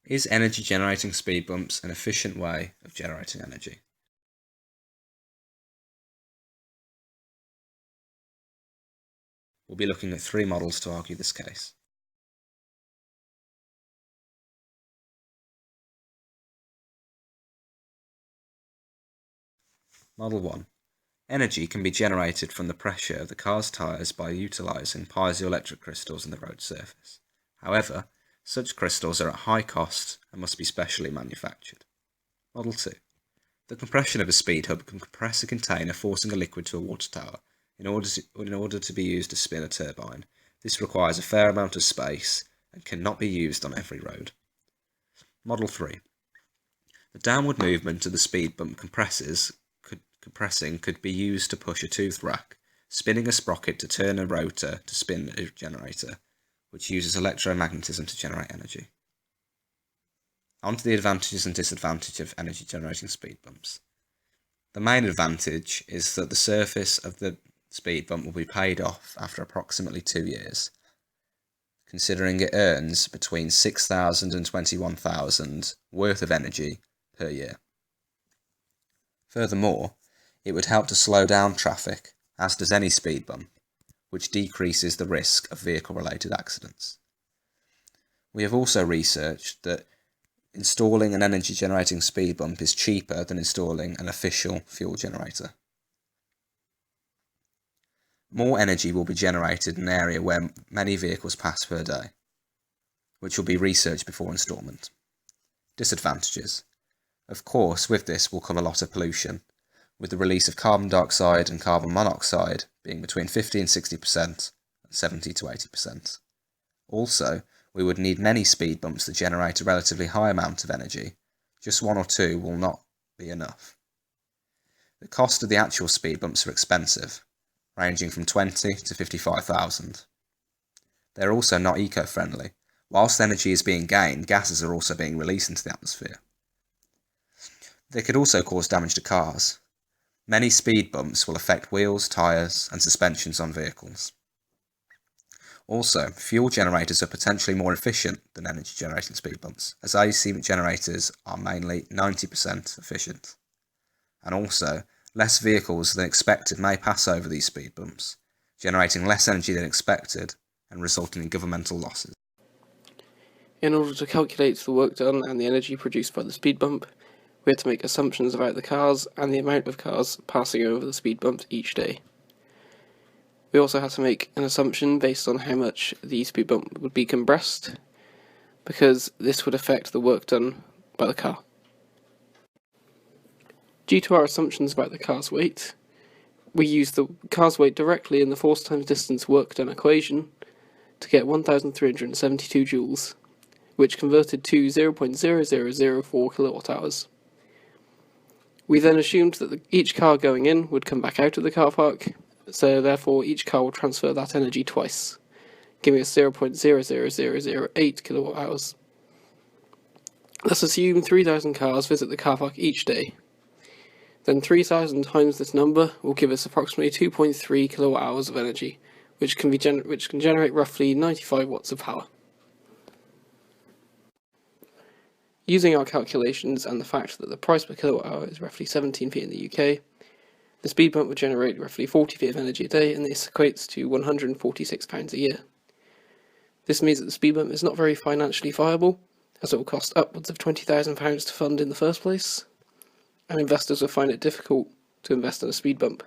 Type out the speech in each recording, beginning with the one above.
Is energy generating speed bumps an efficient way of generating energy? We'll be looking at 3 models to argue this case. Model 1. Energy can be generated from the pressure of the car's tyres by utilising piezoelectric crystals in the road surface. However, such crystals are at high cost and must be specially manufactured. Model 2. The compression of a speed hub can compress a container forcing a liquid to a water tower in order to be used to spin a turbine. This requires a fair amount of space and cannot be used on every road. Model 3. The downward movement of the speed bump compressing could be used to push a toothed rack, spinning a sprocket to turn a rotor to spin a generator, which uses electromagnetism to generate energy. On to the advantages and disadvantages of energy generating speed bumps. The main advantage is that the surface of the speed bump will be paid off after approximately 2 years, considering it earns between 6,000 and 21,000 worth of energy per year. Furthermore, it would help to slow down traffic, as does any speed bump, which decreases the risk of vehicle-related accidents. We have also researched that installing an energy-generating speed bump is cheaper than installing an official fuel generator. More energy will be generated in an area where many vehicles pass per day, which will be researched before instalment. Disadvantages. Of course, with this will come a lot of pollution, with the release of carbon dioxide and carbon monoxide being between 50 and 60% and 70 to 80%. Also, we would need many speed bumps that generate a relatively high amount of energy. Just 1 or 2 will not be enough. The cost of the actual speed bumps are expensive, ranging from 20 to 55,000. They're also not eco-friendly. Whilst energy is being gained, gases are also being released into the atmosphere. They could also cause damage to cars. Many speed bumps will affect wheels, tyres, and suspensions on vehicles. Also, fuel generators are potentially more efficient than energy generating speed bumps, as AC generators are mainly 90% efficient. And also, less vehicles than expected may pass over these speed bumps, generating less energy than expected and resulting in governmental losses. In order to calculate the work done and the energy produced by the speed bump, we had to make assumptions about the cars and the amount of cars passing over the speed bump each day. We also had to make an assumption based on how much the speed bump would be compressed, because this would affect the work done by the car. Due to our assumptions about the car's weight, we used the car's weight directly in the force times distance work done equation to get 1,372 joules, which converted to 0.0004 kilowatt hours. We then assumed that each car going in would come back out of the car park, so therefore each car will transfer that energy twice, giving us 0.00008 kilowatt hours. Let's assume 3,000 cars visit the car park each day. Then 3,000 times this number will give us approximately 2.3 kilowatt hours of energy, which can generate roughly 95 watts of power. Using our calculations and the fact that the price per kilowatt hour is roughly 17p in the UK, the speed bump would generate roughly 40p of energy a day, and this equates to £146 a year. This means that the speed bump is not very financially viable, as it will cost upwards of £20,000 to fund in the first place, and investors will find it difficult to invest in a speed bump.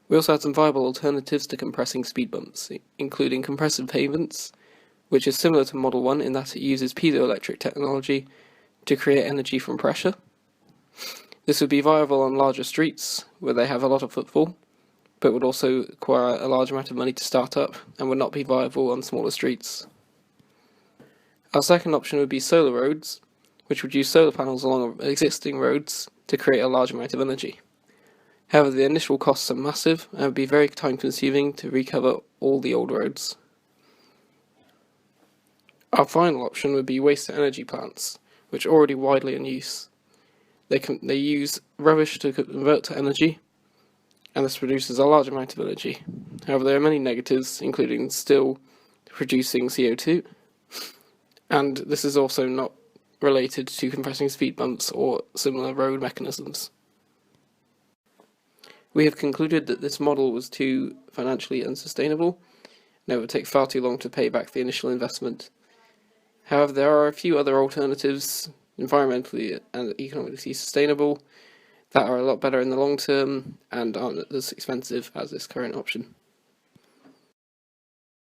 We also had some viable alternatives to compressing speed bumps, including compressive pavements, which is similar to Model 1 in that it uses piezoelectric technology to create energy from pressure. This would be viable on larger streets, where they have a lot of footfall, but would also require a large amount of money to start up, and would not be viable on smaller streets. Our second option would be solar roads, which would use solar panels along existing roads to create a large amount of energy. However, the initial costs are massive, and would be very time-consuming to recover all the old roads. Our final option would be waste-to-energy plants, which are already widely in use. They use rubbish to convert to energy, and this produces a large amount of energy. However, there are many negatives, including still producing CO2, and this is also not related to compressing speed bumps or similar road mechanisms. We have concluded that this model was too financially unsustainable, and it would take far too long to pay back the initial investment. However, there are a few other alternatives, environmentally and economically sustainable, that are a lot better in the long term and aren't as expensive as this current option.